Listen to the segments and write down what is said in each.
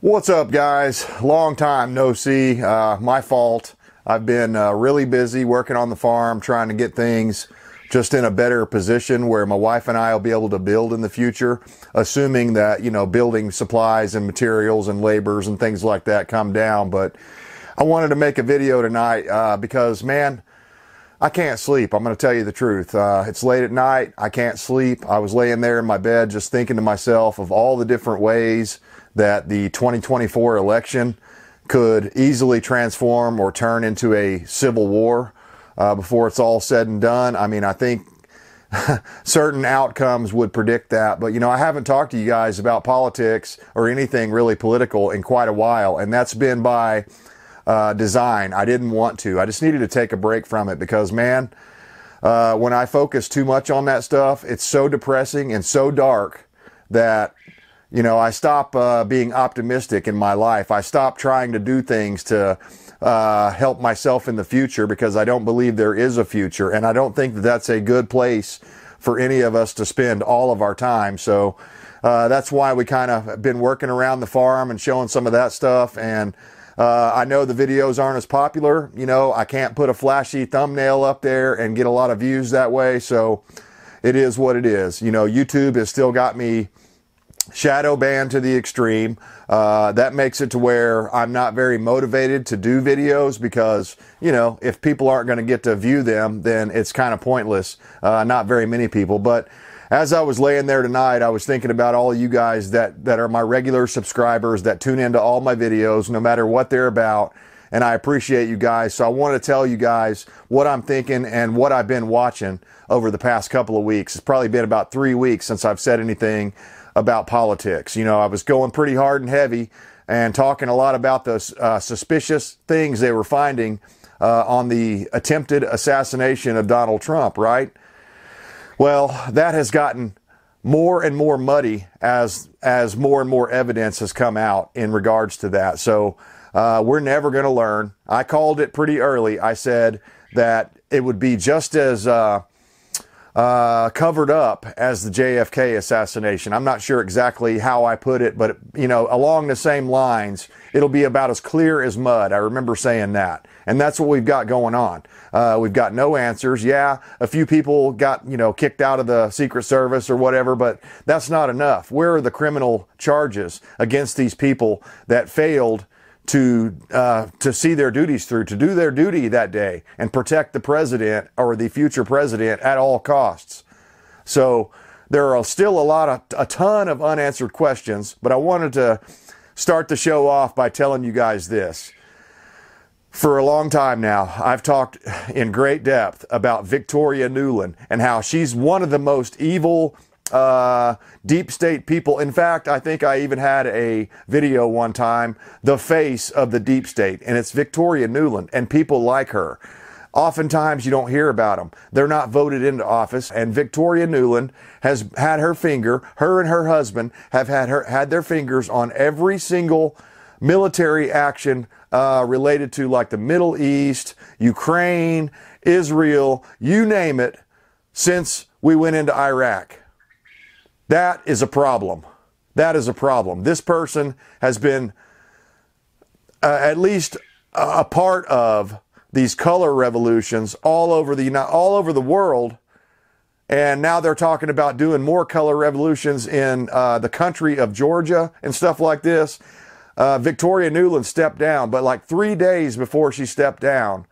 What's up, guys? Long time no see. My fault. I've been really busy working on the farm, trying to get things just in a better position where my wife and I will be able to build in the future, assuming that, building supplies and materials and labors and things like that come down. But I wanted to make a video tonight because, man, I can't sleep. I'm going to tell you the truth. It's late at night. I can't sleep. I was laying there in my bed just thinking to myself of all the different ways that the 2024 election could easily transform or turn into a civil war before it's all said and done. I mean, I think certain outcomes would predict that. But, I haven't talked to you guys about politics or anything really political in quite a while. And that's been by design. I didn't want to. I just needed to take a break from it because, man, when I focus too much on that stuff, it's so depressing and so dark that I stop being optimistic in my life. I stop trying to do things to help myself in the future because I don't believe there is a future. And I don't think that that's a good place for any of us to spend all of our time. So that's why we kind of been working around the farm and showing some of that stuff. And I know the videos aren't as popular. I can't put a flashy thumbnail up there and get a lot of views that way. So it is what it is. YouTube has still got me shadow banned to the extreme. That makes it to where I'm not very motivated to do videos because, if people aren't going to get to view them, then it's kind of pointless. Not very many people. But as I was laying there tonight, I was thinking about all of you guys that are my regular subscribers that tune into all my videos, no matter what they're about. And I appreciate you guys. So I want to tell you guys what I'm thinking and what I've been watching over the past couple of weeks. It's probably been about 3 weeks since I've said anything about politics. I was going pretty hard and heavy and talking a lot about the suspicious things they were finding on the attempted assassination of Donald Trump, right? Well, that has gotten more and more muddy as more and more evidence has come out in regards to that. So we're never going to learn. I called it pretty early. I said that it would be just as covered up as the JFK assassination. I'm not sure exactly how I put it, but, along the same lines, it'll be about as clear as mud. I remember saying that. And that's what we've got going on. We've got no answers. Yeah, a few people got, kicked out of the Secret Service or whatever, but that's not enough. Where are the criminal charges against these people that failed to see their duties through, to do their duty that day and protect the president or the future president at all costs? So there are still a ton of unanswered questions, but I wanted to start the show off by telling you guys this. For a long time now, I've talked in great depth about Victoria Nuland and how she's one of the most evil deep state people. In fact, I think I even had a video one time, the face of the deep state, and it's Victoria Nuland and people like her. Oftentimes you don't hear about them. They're not voted into office, and Victoria Nuland has had her and her husband have had their fingers on every single military action related to like the Middle East, Ukraine, Israel, you name it, since we went into Iraq. That is a problem. That is a problem. This person has been at least a part of these color revolutions all over the world, and now they're talking about doing more color revolutions in the country of Georgia and stuff like this. Victoria Nuland stepped down, but like 3 days before she stepped down,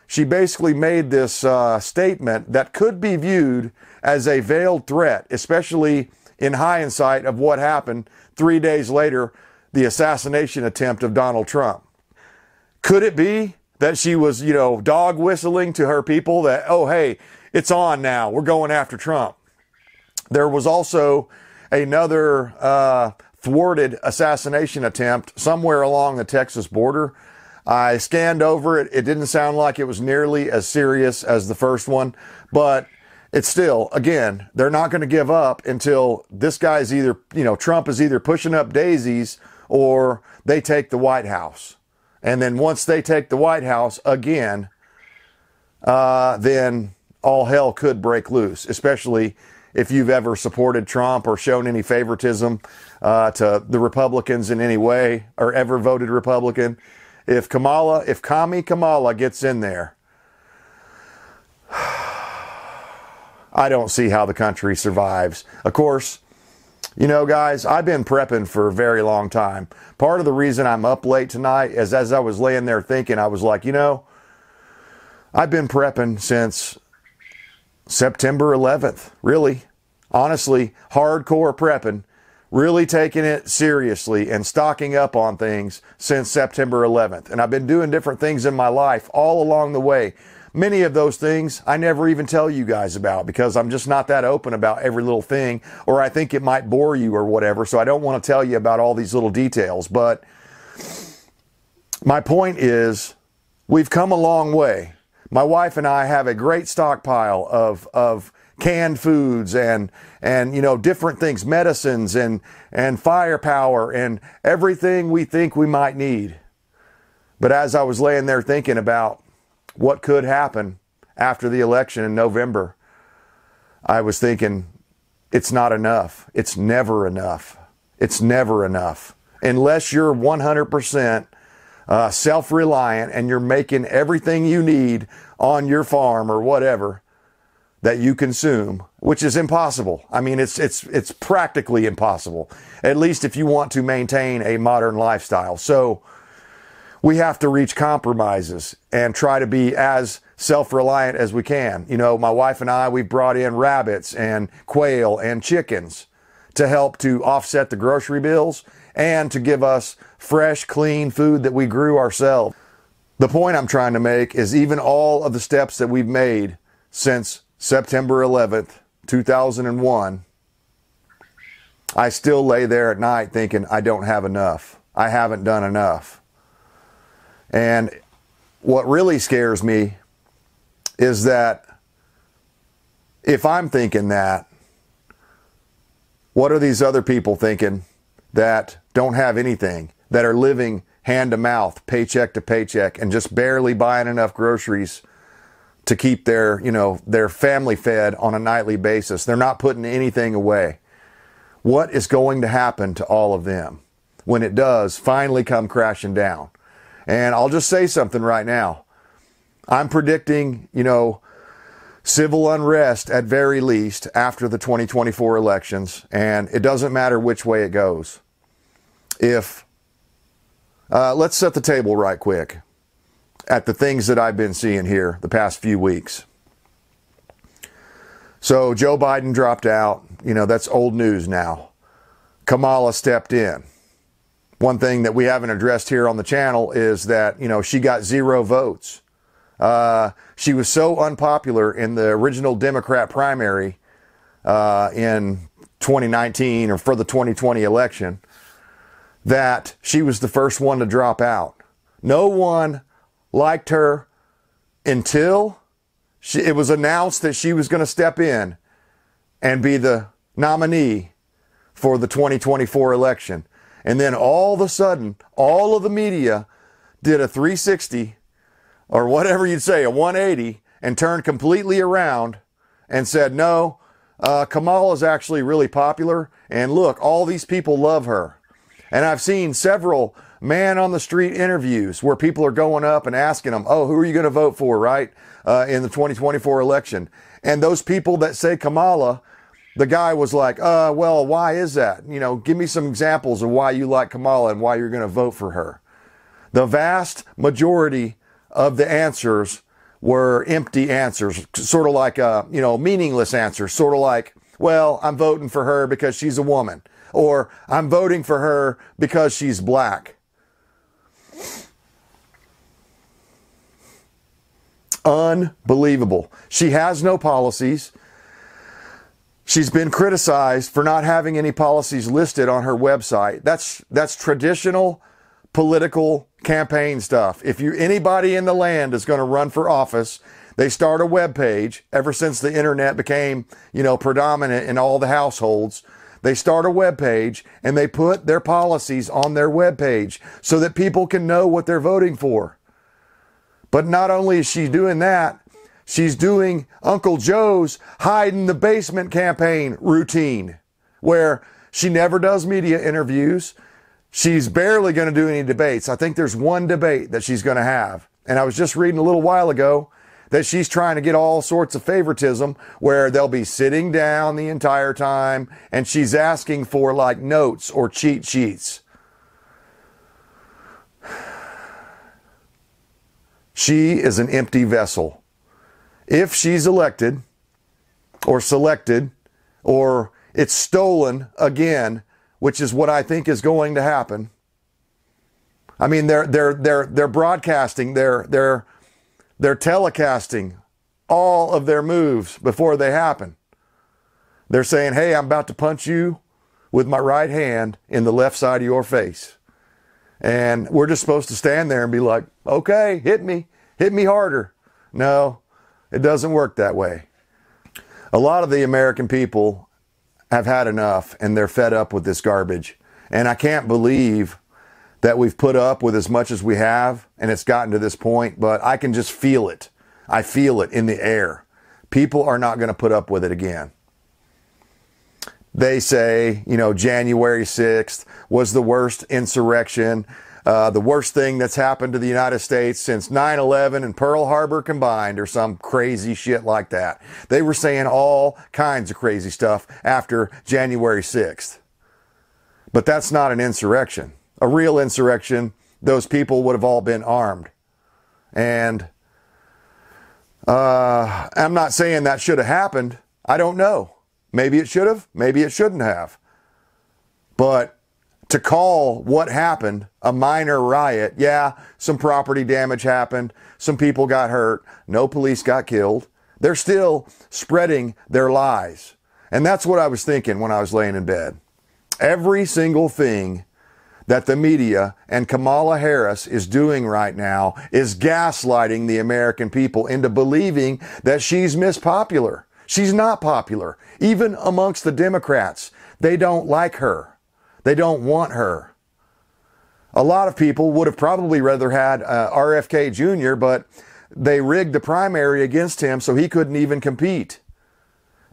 she basically made this statement that could be viewed as a veiled threat, especially in hindsight of what happened 3 days later, the assassination attempt of Donald Trump. Could it be that she was, dog whistling to her people that, oh, hey, it's on now, we're going after Trump? There was also another thwarted assassination attempt somewhere along the Texas border. I scanned over it. It didn't sound like it was nearly as serious as the first one, but it's still, again, they're not going to give up until this guy's either, Trump is either pushing up daisies or they take the White House. And then once they take the White House again, then all hell could break loose, especially if you've ever supported Trump or shown any favoritism to the Republicans in any way or ever voted Republican. If Commie Kamala gets in there, I don't see how the country survives. Of course, you know, guys, I've been prepping for a very long time. Part of the reason I'm up late tonight is as I was laying there thinking, I was like, you know, I've been prepping since September 11th, really, honestly, hardcore prepping, really taking it seriously and stocking up on things since September 11th. And I've been doing different things in my life all along the way. Many of those things I never even tell you guys about because I'm just not that open about every little thing, or I think it might bore you or whatever. So I don't want to tell you about all these little details. But my point is, we've come a long way. My wife and I have a great stockpile of canned foods and you know, different things, medicines and firepower and everything we think we might need. But as I was laying there thinking about what could happen after the election in November, I was thinking, it's not enough. It's never enough. It's never enough. Unless you're 100% self-reliant and you're making everything you need on your farm or whatever that you consume, which is impossible. I mean, it's practically impossible, at least if you want to maintain a modern lifestyle. So we have to reach compromises and try to be as self-reliant as we can. You know, my wife and I, we've brought in rabbits and quail and chickens to help to offset the grocery bills and to give us fresh, clean food that we grew ourselves. The point I'm trying to make is even all of the steps that we've made since September 11th, 2001, I still lay there at night thinking, I don't have enough. I haven't done enough. And what really scares me is that if I'm thinking that, what are these other people thinking that don't have anything, that are living hand to mouth, paycheck to paycheck, and just barely buying enough groceries to keep their, you know, their family fed on a nightly basis? They're not putting anything away. What is going to happen to all of them when it does finally come crashing down? And I'll just say something right now. I'm predicting, you know, civil unrest at very least after the 2024 elections, and it doesn't matter which way it goes. If let's set the table right quick at the things that I've been seeing here the past few weeks. So Joe Biden dropped out. You know, that's old news now. Kamala stepped in. One thing that we haven't addressed here on the channel is that, you know, she got 0 votes. She was so unpopular in the original Democrat primary in 2019 or for the 2020 election that she was the first one to drop out. No one liked her until it was announced that she was going to step in and be the nominee for the 2024 election. And then all of a sudden, all of the media did a 360 or whatever you'd say, a 180, and turned completely around and said, no, Kamala's actually really popular. And look, all these people love her. And I've seen several man-on-the-street interviews where people are going up and asking them, oh, who are you going to vote for, right, in the 2024 election? And those people that say Kamala, the guy was like, well, why is that? You know, give me some examples of why you like Kamala and why you're going to vote for her. The vast majority of the answers were empty answers, sort of like, you know, meaningless answers, sort of like, well, I'm voting for her because she's a woman, or I'm voting for her because she's black. Unbelievable. She has no policies. She's been criticized for not having any policies listed on her website. That's traditional political campaign stuff. If anybody in the land is going to run for office, they start a web page. Ever since the internet became, you know, predominant in all the households, they start a web page and they put their policies on their web page so that people can know what they're voting for. But not only is she doing that, She's doing Uncle Joe's hide in the basement campaign routine, where she never does media interviews. She's barely going to do any debates. I think there's one debate that she's going to have. And I was just reading a little while ago that she's trying to get all sorts of favoritism where they'll be sitting down the entire time and she's asking for like notes or cheat sheets. She is an empty vessel. If she's elected or selected or it's stolen again, which is what I think is going to happen. I mean, they're broadcasting, they're telecasting all of their moves before they happen. They're saying, hey, I'm about to punch you with my right hand in the left side of your face. And we're just supposed to stand there and be like, okay, hit me harder. No, it doesn't work that way. A lot of the American people have had enough and they're fed up with this garbage. And I can't believe that we've put up with as much as we have and it's gotten to this point, but I can just feel it. I feel it in the air. People are not going to put up with it again. They say, you know, January 6th was the worst insurrection, the worst thing that's happened to the United States since 9/11 and Pearl Harbor combined, or some crazy shit like that. They were saying all kinds of crazy stuff after January 6th. But that's not an insurrection. A real insurrection, those people would have all been armed. And I'm not saying that should have happened. I don't know. Maybe it should have. Maybe it shouldn't have. But to call what happened a minor riot, yeah, some property damage happened. Some people got hurt. No police got killed. They're still spreading their lies. And that's what I was thinking when I was laying in bed. Every single thing that the media and Kamala Harris is doing right now is gaslighting the American people into believing that she's mispopular. She's not popular. Even amongst the Democrats, they don't like her. They don't want her. A lot of people would have probably rather had RFK Jr., but they rigged the primary against him so he couldn't even compete.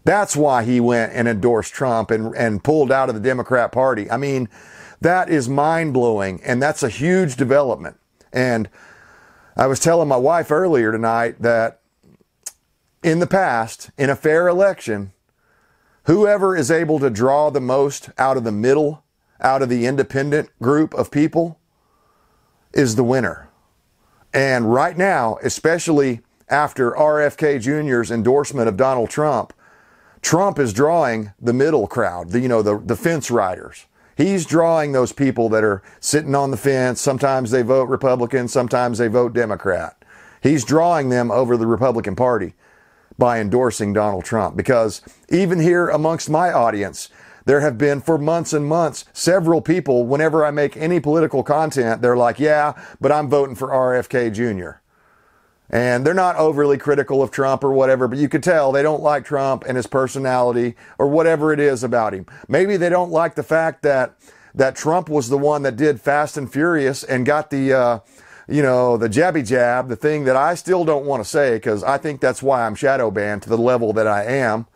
That's why he went and endorsed Trump and pulled out of the Democrat Party. I mean, that is mind-blowing, and that's a huge development. And I was telling my wife earlier tonight that in the past, in a fair election, whoever is able to draw the most out of the middle, out of the independent group of people, is the winner. And right now, especially after RFK Jr.'s endorsement of Donald Trump, Trump is drawing the middle crowd, the fence riders. He's drawing those people that are sitting on the fence. Sometimes they vote Republican, sometimes they vote Democrat. He's drawing them over the Republican Party by endorsing Donald Trump. Because even here amongst my audience, there have been for months and months, several people, whenever I make any political content, they're like, yeah, but I'm voting for RFK Jr. And they're not overly critical of Trump or whatever, but you could tell they don't like Trump and his personality or whatever it is about him. Maybe they don't like the fact that Trump was the one that did Fast and Furious and got the jabby jab, the thing that I still don't want to say because I think that's why I'm shadow banned to the level that I am.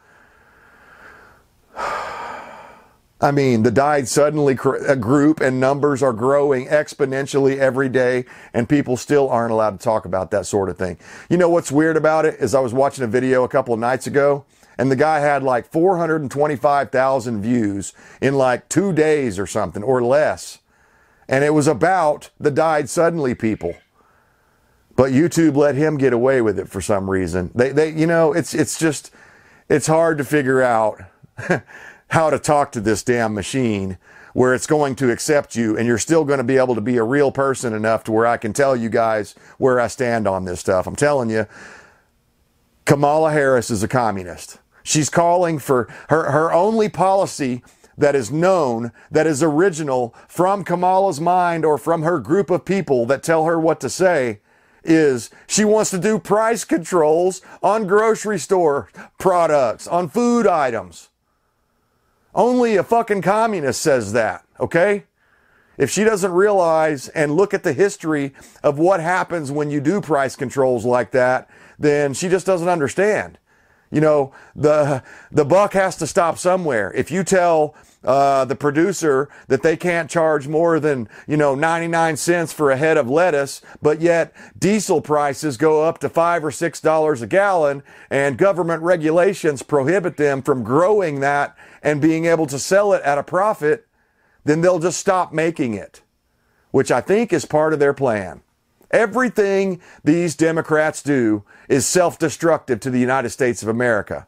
I mean, the died suddenly group and numbers are growing exponentially every day, and people still aren't allowed to talk about that sort of thing. You know what's weird about it is I was watching a video a couple of nights ago, and the guy had like 425,000 views in like 2 days or something, or less. And it was about the died suddenly people. But YouTube let him get away with it for some reason. It's hard to figure out how to talk to this damn machine where it's going to accept you and you're still going to be able to be a real person enough to where I can tell you guys where I stand on this stuff. I'm telling you, Kamala Harris is a communist. She's calling for her only policy that is known, that is original from Kamala's mind or from her group of people that tell her what to say, is she wants to do price controls on grocery store products, on food items. Only a fucking communist says that, okay? If she doesn't realize and look at the history of what happens when you do price controls like that, then she just doesn't understand. You know, the buck has to stop somewhere. If you tell the producer that they can't charge more than, 99 cents for a head of lettuce, but yet diesel prices go up to $5 or $6 a gallon and government regulations prohibit them from growing that and being able to sell it at a profit, then they'll just stop making it, which I think is part of their plan. Everything these Democrats do is self-destructive to the United States of America.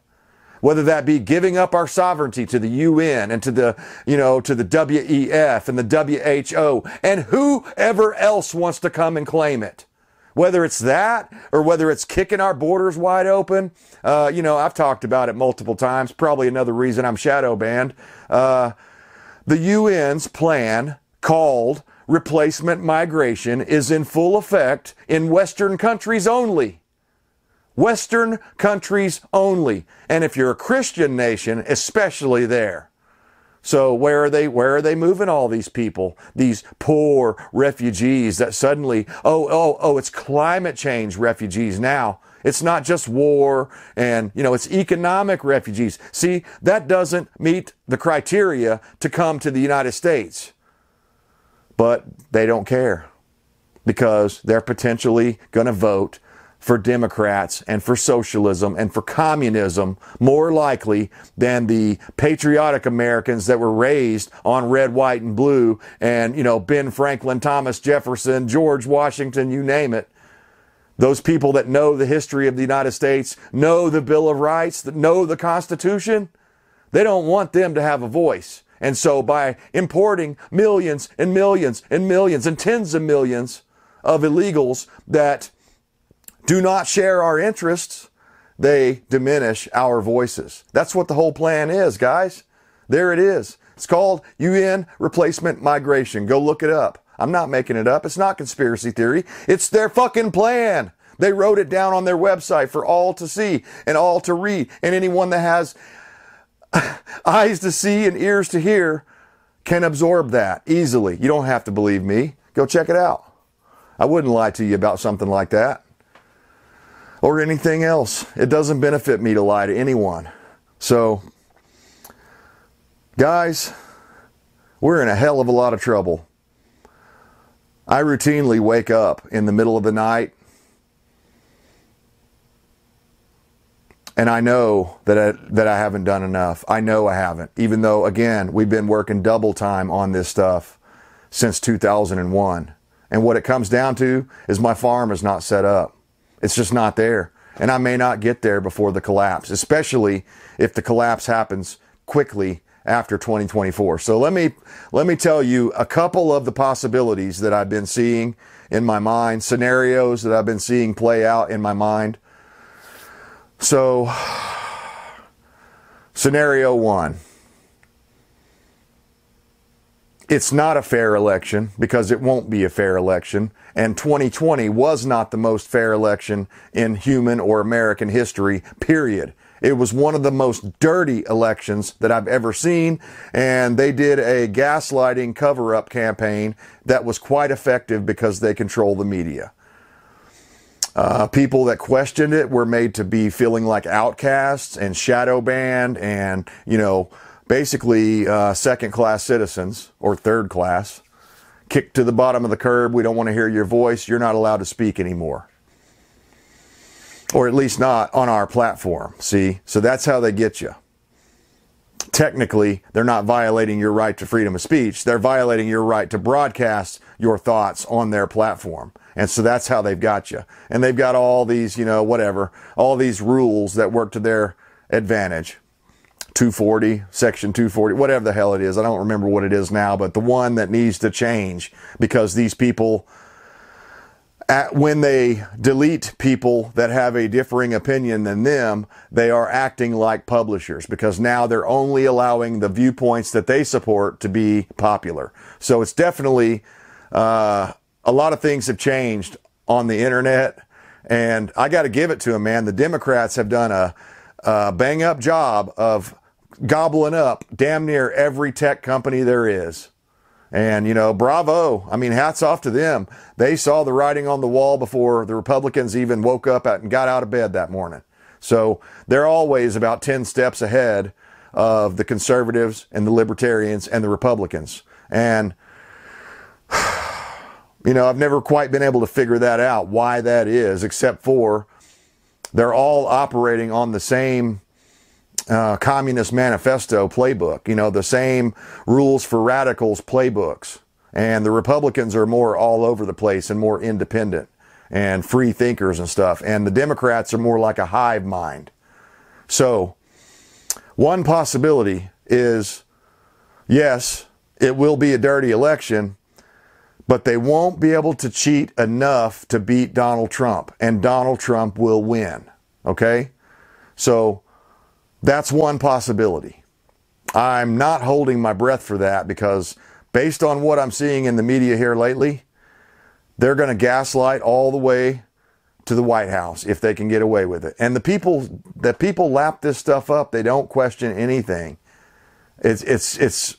Whether that be giving up our sovereignty to the UN and to the, to the WEF and the WHO and whoever else wants to come and claim it. Whether it's that or whether it's kicking our borders wide open. I've talked about it multiple times. Probably another reason I'm shadow banned. The UN's plan called replacement migration is in full effect in Western countries only. Western countries only. And if you're a Christian nation, especially there. So where are they moving all these people? These poor refugees that suddenly, it's climate change refugees now. It's not just war and, it's economic refugees. See, that doesn't meet the criteria to come to the United States. But they don't care because they're potentially going to vote for Democrats and for socialism and for communism more likely than the patriotic Americans that were raised on red, white, and blue and, Ben Franklin, Thomas Jefferson, George Washington, you name it. Those people that know the history of the United States, know the Bill of Rights, that know the Constitution, they don't want them to have a voice. And so by importing millions and millions and millions and tens of millions of illegals that do not share our interests, they diminish our voices. That's what the whole plan is, guys. There it is. It's called UN replacement migration. Go look it up. I'm not making it up. It's not conspiracy theory. It's their fucking plan. They wrote it down on their website for all to see and all to read. And anyone that has eyes to see and ears to hear can absorb that easily. You don't have to believe me. Go check it out. I wouldn't lie to you about something like that or anything else. It doesn't benefit me to lie to anyone. So, guys, we're in a hell of a lot of trouble. I routinely wake up in the middle of the night and I know that I haven't done enough. I know I haven't. Even though, again, we've been working double time on this stuff since 2001. And what it comes down to is my farm is not set up. It's just not there. And I may not get there before the collapse, especially if the collapse happens quickly after 2024. So let me tell you a couple of the possibilities that I've been seeing in my mind, scenarios that I've been seeing play out in my mind. So, scenario one, it's not a fair election because it won't be a fair election. And 2020 was not the most fair election in human or American history, period. It was one of the most dirty elections that I've ever seen. And they did a gaslighting cover-up campaign that was quite effective because they control the media. People that questioned it were made to be feeling like outcasts and shadow banned and, basically second-class citizens or third class. Kicked to the bottom of the curb. We don't want to hear your voice. You're not allowed to speak anymore. Or at least not on our platform. See? So that's how they get you. Technically, they're not violating your right to freedom of speech. They're violating your right to broadcast your thoughts on their platform. And so that's how they've got you. And they've got all these, all these rules that work to their advantage. 240, Section 240, whatever the hell it is. I don't remember what it is now, but the one that needs to change because these people, when they delete people that have a differing opinion than them, they are acting like publishers because now they're only allowing the viewpoints that they support to be popular. So it's definitely, a lot of things have changed on the internet, and I got to give it to them, man. The Democrats have done a bang-up job of gobbling up damn near every tech company there is. And, you know, bravo. I mean, hats off to them. They saw the writing on the wall before the Republicans even woke up and got out of bed that morning. So they're always about 10 steps ahead of the conservatives and the libertarians and the Republicans. And, you know, I've never quite been able to figure that out, why that is, except for they're all operating on the same Communist Manifesto playbook, you know, the same rules for radicals playbooks. And the Republicans are more all over the place and more independent and free thinkers and stuff. And the Democrats are more like a hive mind. So one possibility is, yes, it will be a dirty election, but they won't be able to cheat enough to beat Donald Trump, and Donald Trump will win. Okay? So that's one possibility. I'm not holding my breath for that because based on what I'm seeing in the media here lately, they're going to gaslight all the way to the White House if they can get away with it. And the people lap this stuff up. They don't question anything. It's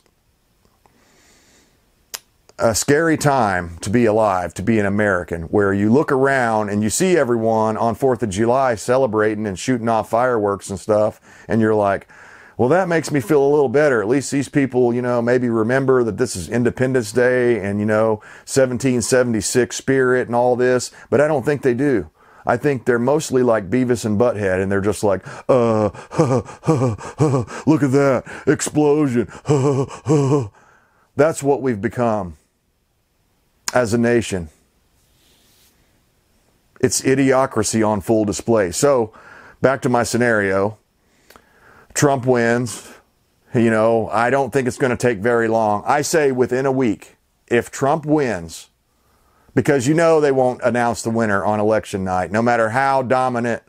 a scary time to be alive, to be an American, where you look around and you see everyone on 4th of July celebrating and shooting off fireworks and stuff, and you're like, well, that makes me feel a little better. At least these people, you know, maybe remember that this is Independence Day and, you know, 1776 spirit and all this, but I don't think they do. I think they're mostly like Beavis and Butthead, and they're just like, look at that explosion. That's what we've become as a nation. It's idiocracy on full display. So back to my scenario. Trump wins. You know, I don't think it's going to take very long. I say within a week, if Trump wins, because you know they won't announce the winner on election night, no matter how dominant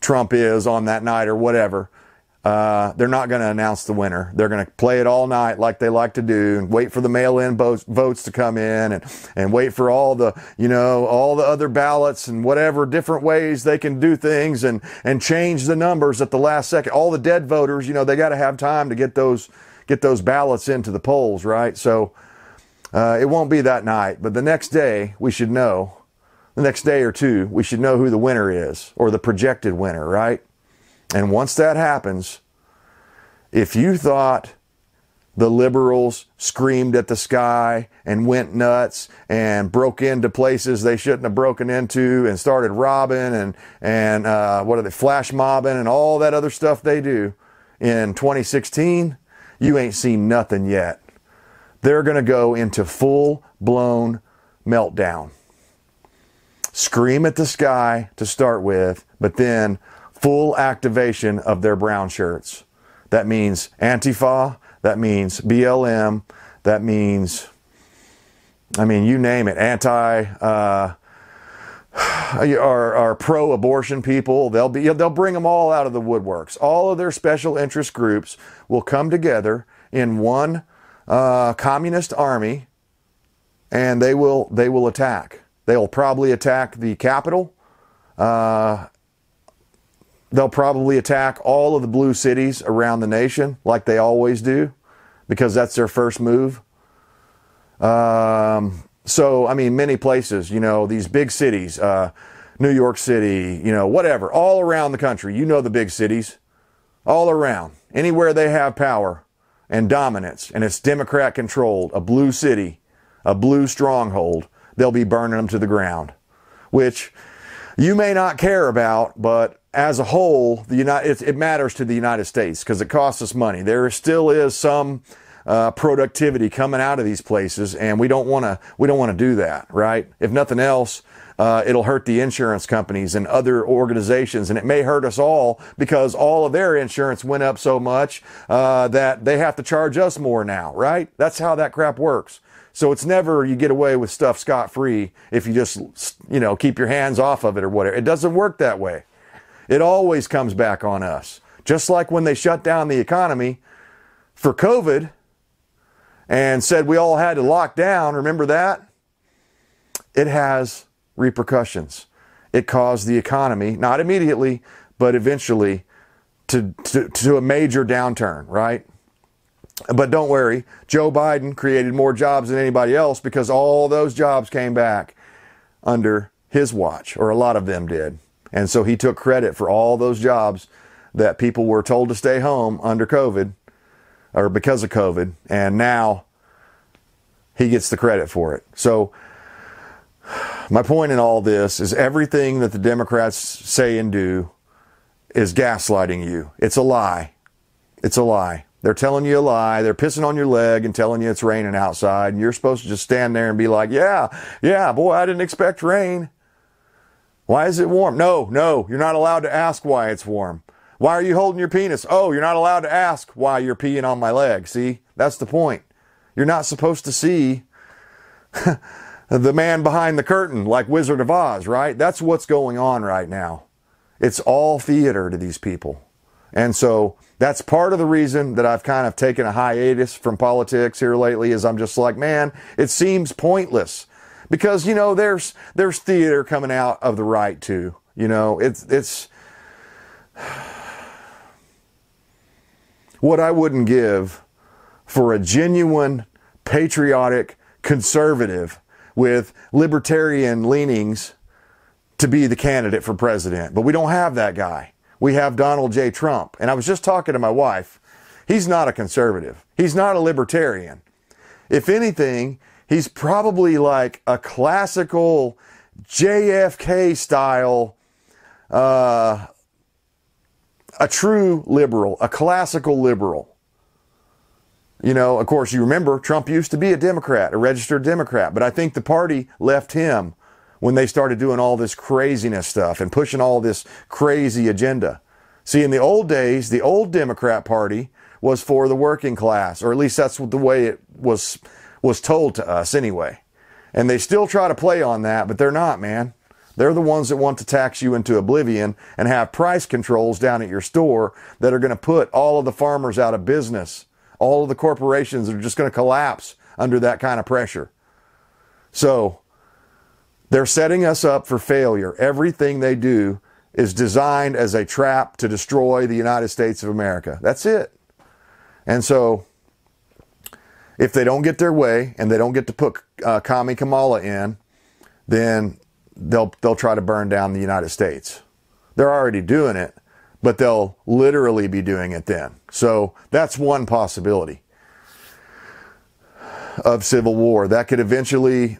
Trump is on that night or whatever. They're not going to announce the winner. They're going to play it all night like they like to do and wait for the mail-in votes to come in and wait for all the, you know, all the other ballots and whatever different ways they can do things and change the numbers at the last second. All the dead voters, you know, they got to have time to get those ballots into the polls, right? So it won't be that night, but the next day we should know, the next day or two, we should know who the winner is or the projected winner, right? And once that happens, if you thought the liberals screamed at the sky and went nuts and broke into places they shouldn't have broken into and started robbing and what are they, flash mobbing and all that other stuff they do in 2016, you ain't seen nothing yet. They're going to go into full-blown meltdown. Scream at the sky to start with, but then full activation of their brown shirts. That means Antifa, that means BLM, that means, I mean, you name it, our pro-abortion people. They'll bring them all out of the woodworks. All of their special interest groups will come together in one communist army, and they will attack. They'll probably attack the Capitol. They'll probably attack all of the blue cities around the nation like they always do because that's their first move. So, I mean, many places, you know, these big cities, New York City, you know, whatever, all around the country, you know, the big cities, all around, anywhere they have power and dominance and it's Democrat controlled, a blue city, a blue stronghold, they'll be burning them to the ground, which you may not care about, but as a whole, it matters to the United States because it costs us money. There still is some productivity coming out of these places, and we don't want to do that, right? If nothing else, it'll hurt the insurance companies and other organizations, and it may hurt us all because all of their insurance went up so much that they have to charge us more now, right? That's how that crap works. So it's never you get away with stuff scot-free if you just, you know, keep your hands off of it or whatever. It doesn't work that way. It always comes back on us. Just like when they shut down the economy for COVID and said we all had to lock down, remember that? It has repercussions. It caused the economy, not immediately, but eventually to a major downturn, right? But don't worry, Joe Biden created more jobs than anybody else because all those jobs came back under his watch, or a lot of them did. And so he took credit for all those jobs that people were told to stay home under COVID, or because of COVID, and now he gets the credit for it. So my point in all this is everything that the Democrats say and do is gaslighting you. It's a lie. It's a lie. They're telling you a lie. They're pissing on your leg and telling you it's raining outside. And you're supposed to just stand there and be like, yeah, boy, I didn't expect rain. Why is it warm? No, you're not allowed to ask why it's warm. Why are you holding your penis? Oh, you're not allowed to ask why you're peeing on my leg. See, that's the point. You're not supposed to see the man behind the curtain like Wizard of Oz, right? That's what's going on right now. It's all theater to these people. And so that's part of the reason that I've kind of taken a hiatus from politics here lately, is I'm just like, man, it seems pointless. Because, you know, there's theater coming out of the right too. You know, it's what I wouldn't give for a genuine, patriotic conservative with libertarian leanings to be the candidate for president. But we don't have that guy. We have Donald J. Trump. And I was just talking to my wife. He's not a conservative. He's not a libertarian. If anything, he's probably like a classical JFK style, a true liberal, a classical liberal. You know, of course, you remember Trump used to be a Democrat, a registered Democrat, but I think the party left him when they started doing all this craziness stuff and pushing all this crazy agenda. See, in the old days, the old Democrat Party was for the working class, or at least that's the way it was told to us anyway. And they still try to play on that, but they're not, man. They're the ones that want to tax you into oblivion and have price controls down at your store that are going to put all of the farmers out of business. All of the corporations are just going to collapse under that kind of pressure. So they're setting us up for failure. Everything they do is designed as a trap to destroy the United States of America. That's it. And so if they don't get their way and they don't get to put Commie Kamala in, then they'll try to burn down the United States. They're already doing it, but they'll literally be doing it then. So that's one possibility of civil war. That could eventually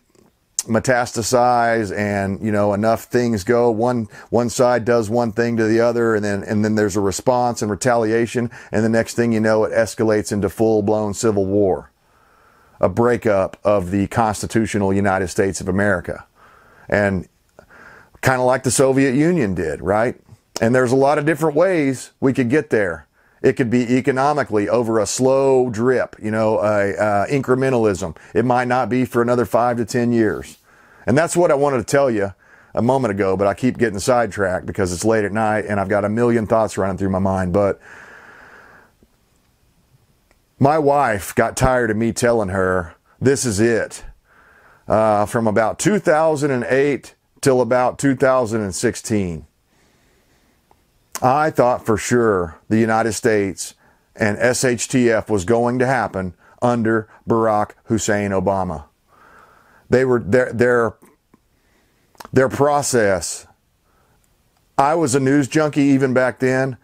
metastasize, and you know, enough things go, one side does one thing to the other, and then there's a response and retaliation, and the next thing you know, it escalates into full-blown civil war, a breakup of the constitutional United States of America, and kind of like the Soviet Union did, right? And there's a lot of different ways we could get there. It could be economically over a slow drip, you know, incrementalism. It might not be for another 5 to 10 years. And that's what I wanted to tell you a moment ago, but I keep getting sidetracked because it's late at night and I've got a million thoughts running through my mind. But my wife got tired of me telling her, this is it. From about 2008 till about 2016. I thought for sure the United States and Shtf was going to happen under Barack Hussein Obama. They were their process. I was a news junkie even back then,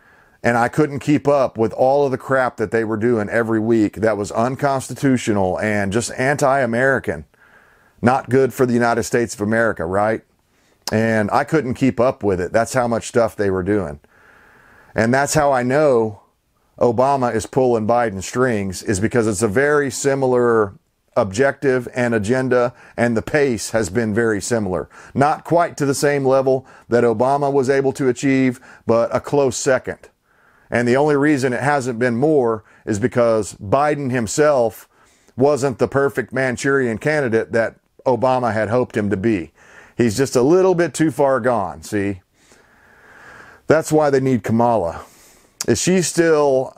and I couldn't keep up with all of the crap that they were doing every week that was unconstitutional and just anti-American. Not good for the United States of America, right? And I couldn't keep up with it. That's how much stuff they were doing. And that's how I know Obama is pulling Biden strings, is because it's a very similar objective and agenda, and the pace has been very similar. Not quite to the same level that Obama was able to achieve, but a close second. And the only reason it hasn't been more is because Biden himself wasn't the perfect Manchurian candidate that Obama had hoped him to be. He's just a little bit too far gone, see? That's why they need Kamala. Is she still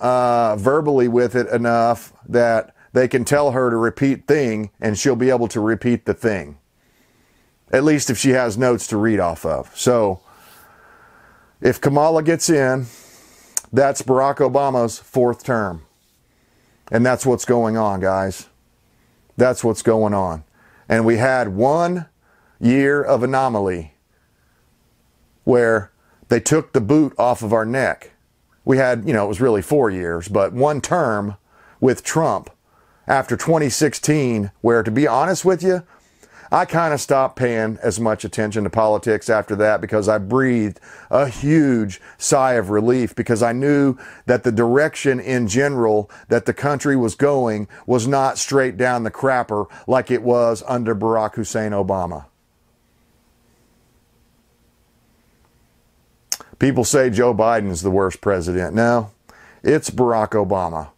verbally with it enough that they can tell her to repeat thing and she'll be able to repeat the thing? At least if she has notes to read off of. So if Kamala gets in, that's Barack Obama's 4th term. And that's what's going on, guys. That's what's going on. And we had 1 year of anomaly where they took the boot off of our neck. We had, it was really 4 years, but 1 term with Trump after 2016, where, to be honest with you, I kind of stopped paying as much attention to politics after that, because I breathed a huge sigh of relief, because I knew that the direction in general that the country was going was not straight down the crapper like it was under Barack Hussein Obama. People say Joe Biden's the worst president. No, it's Barack Obama.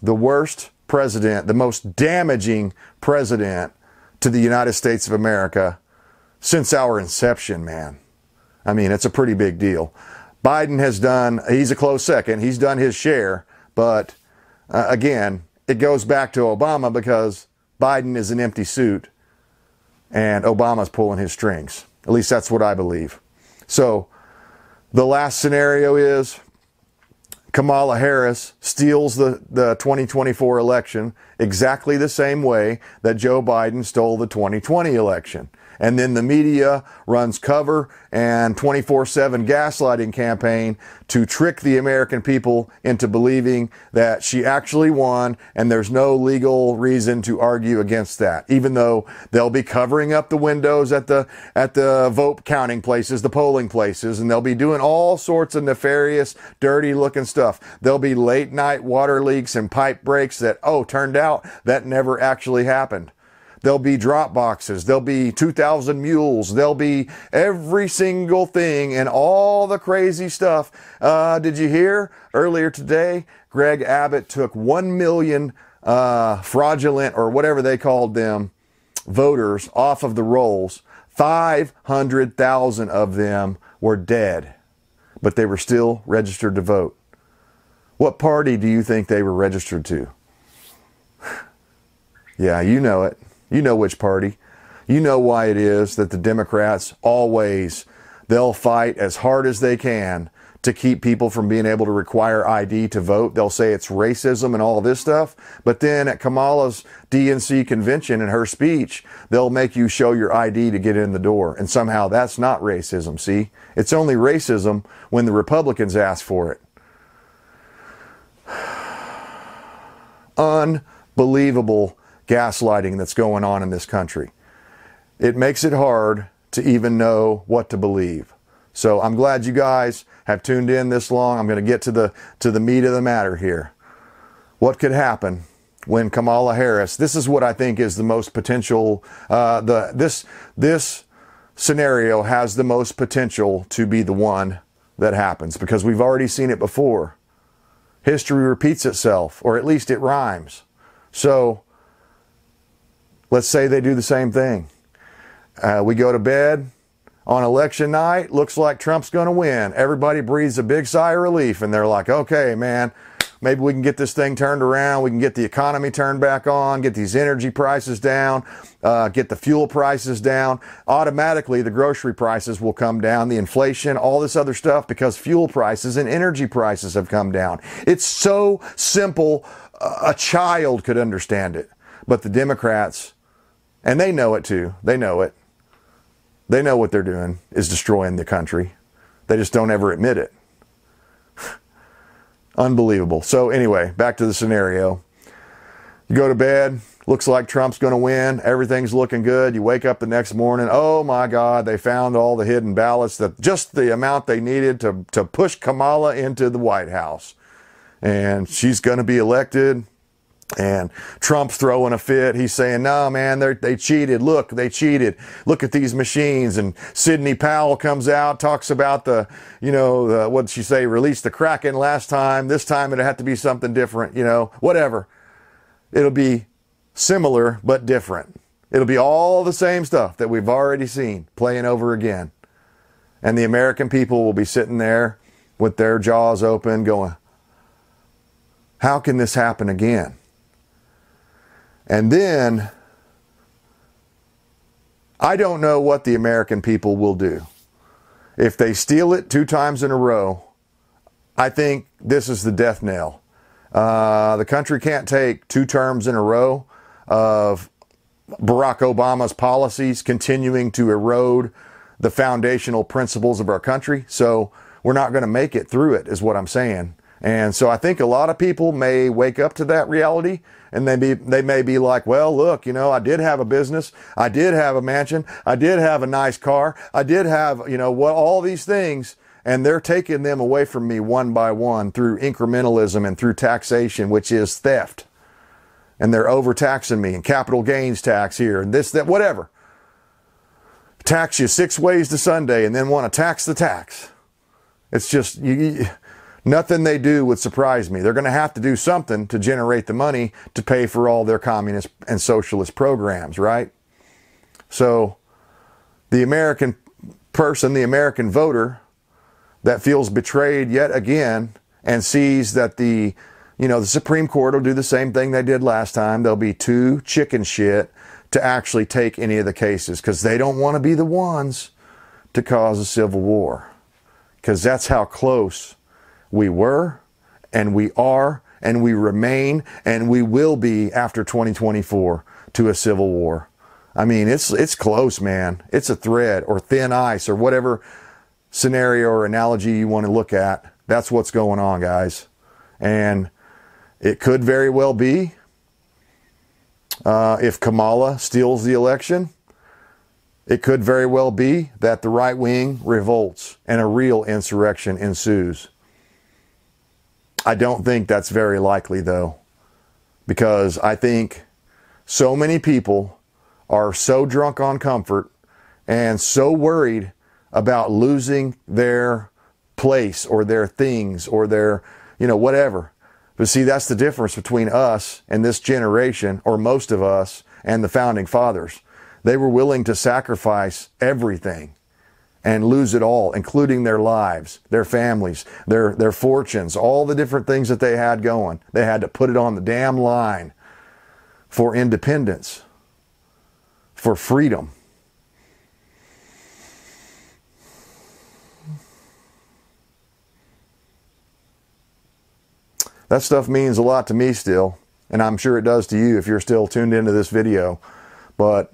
The worst president, the most damaging president to the United States of America since our inception, man. I mean, it's a pretty big deal. Biden has done, he's a close second. He's done his share. But again, it goes back to Obama, because Biden is an empty suit and Obama's pulling his strings. At least that's what I believe. So the last scenario is Kamala Harris steals the 2024 election exactly the same way that Joe Biden stole the 2020 election. And then the media runs cover and 24/7 gaslighting campaign to trick the American people into believing that she actually won, and there's no legal reason to argue against that, even though they'll be covering up the windows at the vote counting places, the polling places, and they'll be doing all sorts of nefarious, dirty looking stuff. There'll be late night water leaks and pipe breaks that, turned out that never actually happened. There'll be drop boxes. There'll be 2,000 mules. There'll be every single thing and all the crazy stuff. Did you hear earlier today, Greg Abbott took 1 million fraudulent, or whatever they called them, voters off of the rolls. 500,000 of them were dead, but they were still registered to vote. What party do you think they were registered to? Yeah, you know it. You know which party. You know why it is that the Democrats they'll fight as hard as they can to keep people from being able to require ID to vote. They'll say it's racism and all this stuff. But then at Kamala's DNC convention, in her speech, they'll make you show your ID to get in the door. And somehow that's not racism, see? It's only racism when the Republicans ask for it. Unbelievable gaslighting that's going on in this country. It makes it hard to even know what to believe. So I'm glad you guys have tuned in this long. I'm going to get to the meat of the matter here. What could happen when Kamala Harris, this is what I think is the most potential, this scenario has the most potential to be the one that happens, because we've already seen it before. History repeats itself, or at least it rhymes. So let's say they do the same thing. We go to bed on election night. Looks like Trump's going to win. Everybody breathes a big sigh of relief, and they're like, okay, man, maybe we can get this thing turned around. We can get the economy turned back on, get these energy prices down, get the fuel prices down. Automatically, the grocery prices will come down, the inflation, all this other stuff, because fuel prices and energy prices have come down. It's so simple, a child could understand it. But the Democrats, and they know it too. They know it. They know what they're doing is destroying the country. They just don't ever admit it. Unbelievable. So anyway, back to the scenario. You go to bed, looks like Trump's going to win. Everything's looking good. You wake up the next morning. Oh my God, they found all the hidden ballots, that just the amount they needed to push Kamala into the White House. And she's going to be elected. And Trump's throwing a fit. He's saying, no, man, they cheated. Look, they cheated. Look at these machines. And Sidney Powell comes out, talks about what did she say? Released the Kraken last time. This time it'll have to be something different, whatever. It'll be similar, but different. It'll be all the same stuff that we've already seen playing over again. And the American people will be sitting there with their jaws open going, how can this happen again? And then, I don't know what the American people will do. If they steal it 2 times in a row, I think this is the death knell. The country can't take 2 terms in a row of Barack Obama's policies continuing to erode the foundational principles of our country. So we're not going to make it through it, is what I'm saying. And so I think a lot of people may wake up to that reality, and they may be like, well, look, you know, I did have a business. I did have a mansion. I did have a nice car. I did have, you know, what, all these things. And they're taking them away from me one by one through incrementalism and through taxation, which is theft. And they're overtaxing me, and capital gains tax here and this, that, whatever. Tax you 6 ways to Sunday and then want to tax the tax. It's just, nothing they do would surprise me. They're going to have to do something to generate the money to pay for all their communist and socialist programs, right? So the American person, the American voter that feels betrayed yet again and sees that the Supreme Court will do the same thing they did last time. They'll be too chicken shit to actually take any of the cases because they don't want to be the ones to cause a civil war. Because that's how close we were, and we are, and we remain, and we will be after 2024 to a civil war. I mean, it's close, man. It's a thread or thin ice or whatever scenario or analogy you want to look at. That's what's going on, guys. And it could very well be, if Kamala steals the election, it could very well be that the right wing revolts and a real insurrection ensues. I don't think that's very likely, though, because I think so many people are so drunk on comfort and so worried about losing their place or their things or their, whatever. But see, that's the difference between us and this generation, or most of us, and the founding fathers. They were willing to sacrifice everything and lose it all, including their lives, their families, their fortunes, all the different things that they had going. They had to put it on the damn line for independence, for freedom. That stuff means a lot to me still, and I'm sure it does to you if you're still tuned into this video. But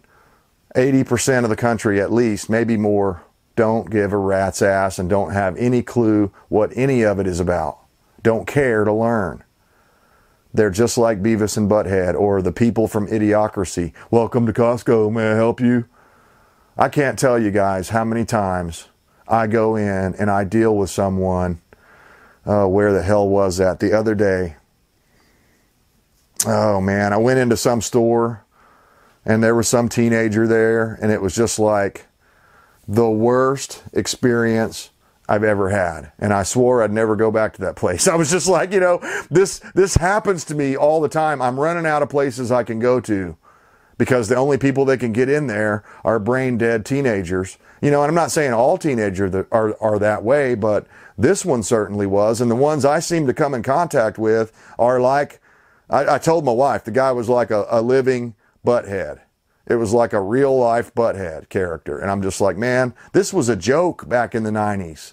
80% of the country, at least, maybe more, don't give a rat's ass and don't have any clue what any of it is about. Don't care to learn. They're just like Beavis and Butthead or the people from Idiocracy. Welcome to Costco, may I help you? I can't tell you guys how many times I go in and I deal with someone. Where the hell was that? The other day. Oh man, I went into some store and there was some teenager there, and it was just like the worst experience I've ever had. And I swore I'd never go back to that place. I was just like, this happens to me all the time. I'm running out of places I can go to because the only people that can get in there are brain dead teenagers. And I'm not saying all teenagers are that way, but this one certainly was. And the ones I seem to come in contact with are like, I told my wife, the guy was like a living butthead. It was like a real life butthead character. And I'm just like, man, this was a joke back in the 90s.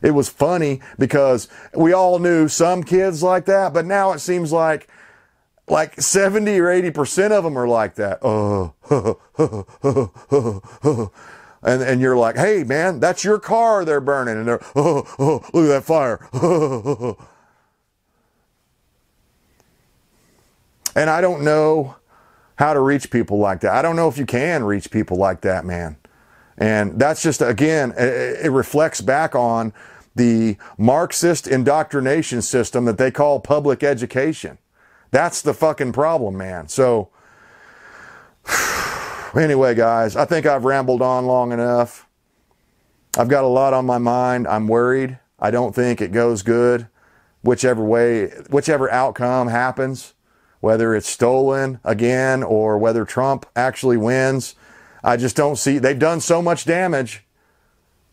It was funny because we all knew some kids like that, but now it seems like 70 or 80% of them are like that. And you're like, hey man, that's your car they're burning. And they're, look at that fire. And I don't know how to reach people like that. I don't know if you can reach people like that, man. And that's just, again, it reflects back on the Marxist indoctrination system that they call public education. That's the fucking problem, man. So, anyway, guys, I think I've rambled on long enough. I've got a lot on my mind. I'm worried. I don't think it goes good. Whichever outcome happens, whether it's stolen again or whether Trump actually wins, I just don't see. They've done so much damage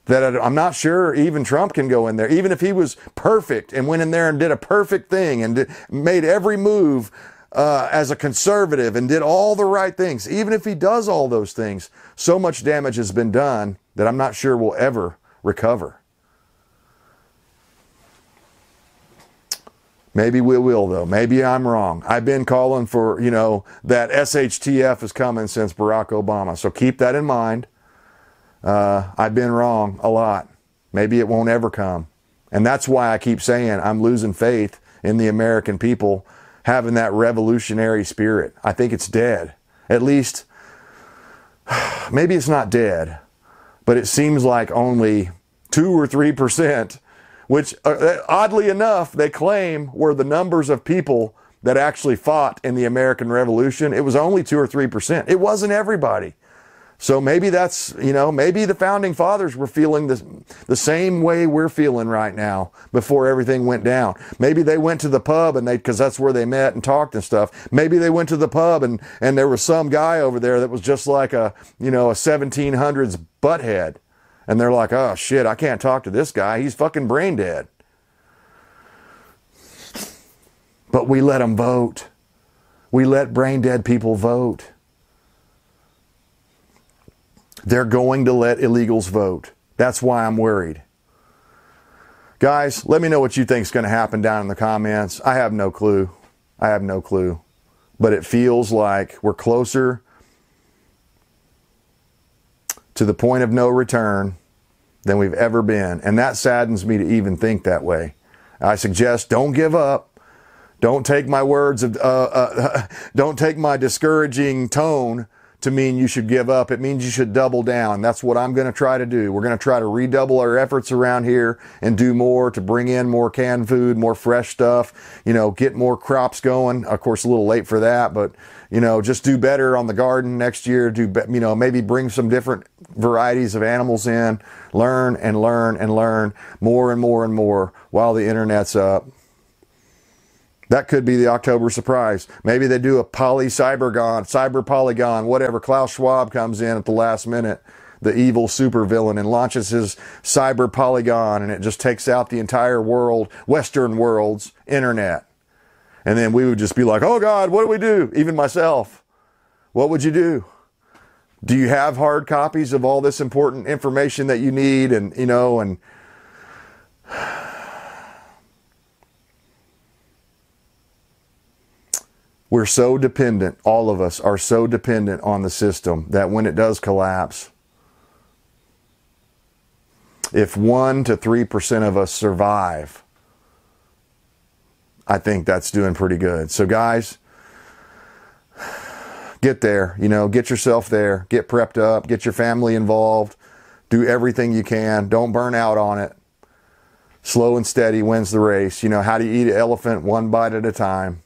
that I'm not sure even Trump can go in there. Even if he was perfect and went in there and did a perfect thing and made every move as a conservative and did all the right things, even if he does all those things, so much damage has been done that I'm not sure we'll ever recover. Maybe we will, though. Maybe I'm wrong. I've been calling for, you know, that SHTF is coming since Barack Obama. So keep that in mind. I've been wrong a lot. Maybe it won't ever come. And that's why I keep saying I'm losing faith in the American people having that revolutionary spirit. I think it's dead. At least, maybe it's not dead, but it seems like only 2 or 3%, which oddly enough, they claim were the numbers of people that actually fought in the American Revolution. It was only 2 or 3%. It wasn't everybody. So maybe that's, you know, maybe the founding fathers were feeling the same way we're feeling right now before everything went down. Maybe they went to the pub and because that's where they met and talked and stuff. Maybe they went to the pub and there was some guy over there that was just like a, you know, a 1700s butthead. And they're like, oh shit, I can't talk to this guy. He's fucking brain dead. But we let them vote. We let brain dead people vote. They're going to let illegals vote. That's why I'm worried. Guys, let me know what you think is going to happen down in the comments. I have no clue. I have no clue. But it feels like we're closer to the point of no return than we've ever been. And that saddens me to even think that way. I suggest don't give up. Don't take my words of, don't take my discouraging tone to mean you should give up. It means you should double down. That's what I'm going to try to do. We're going to try to redouble our efforts around here and do more to bring in more canned food, more fresh stuff, you know, get more crops going. Of course, a little late for that, but, you know, just do better on the garden next year. You know, maybe bring some different varieties of animals in, learn and learn and learn more and more and more while the internet's up. That could be the October surprise. Maybe they do a cyber polygon, whatever. Klaus Schwab comes in at the last minute, the evil supervillain, and launches his cyber polygon, and it just takes out the entire world, Western world's internet. And then we would just be like, oh God, what do we do? Even myself. What would you do? Do you have hard copies of all this important information that you need? And, you know, and we're so dependent, all of us are so dependent on the system that when it does collapse, if 1 to 3% of us survive, I think that's doing pretty good. So guys, get there, you know, get yourself there, get prepped up, get your family involved, do everything you can. Don't burn out on it. Slow and steady wins the race. You know, how do you eat an elephant? One bite at a time.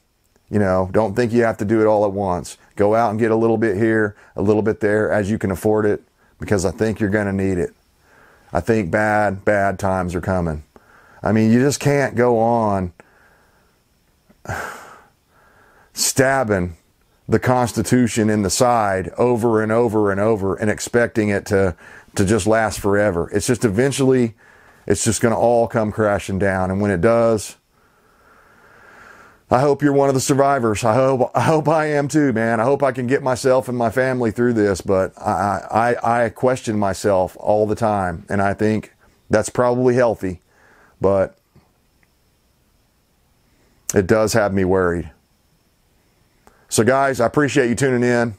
You know, don't think you have to do it all at once. Go out and get a little bit here, a little bit there as you can afford it, because I think you're going to need it. I think bad times are coming. I mean, you just can't go on stabbing the Constitution in the side over and over and over and expecting it to just last forever. It's just eventually, it's just going to all come crashing down. And when it does, I hope you're one of the survivors. I hope I am too, man. I hope I can get myself and my family through this, but I question myself all the time, and I think that's probably healthy, but it does have me worried. So guys, I appreciate you tuning in.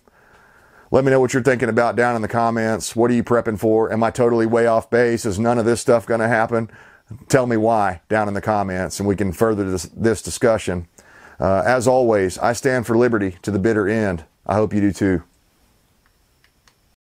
Let me know what you're thinking about down in the comments. What are you prepping for? Am I totally way off base? Is none of this stuff going to happen? Tell me why down in the comments, and we can further this discussion. As always, I stand for liberty to the bitter end. I hope you do too.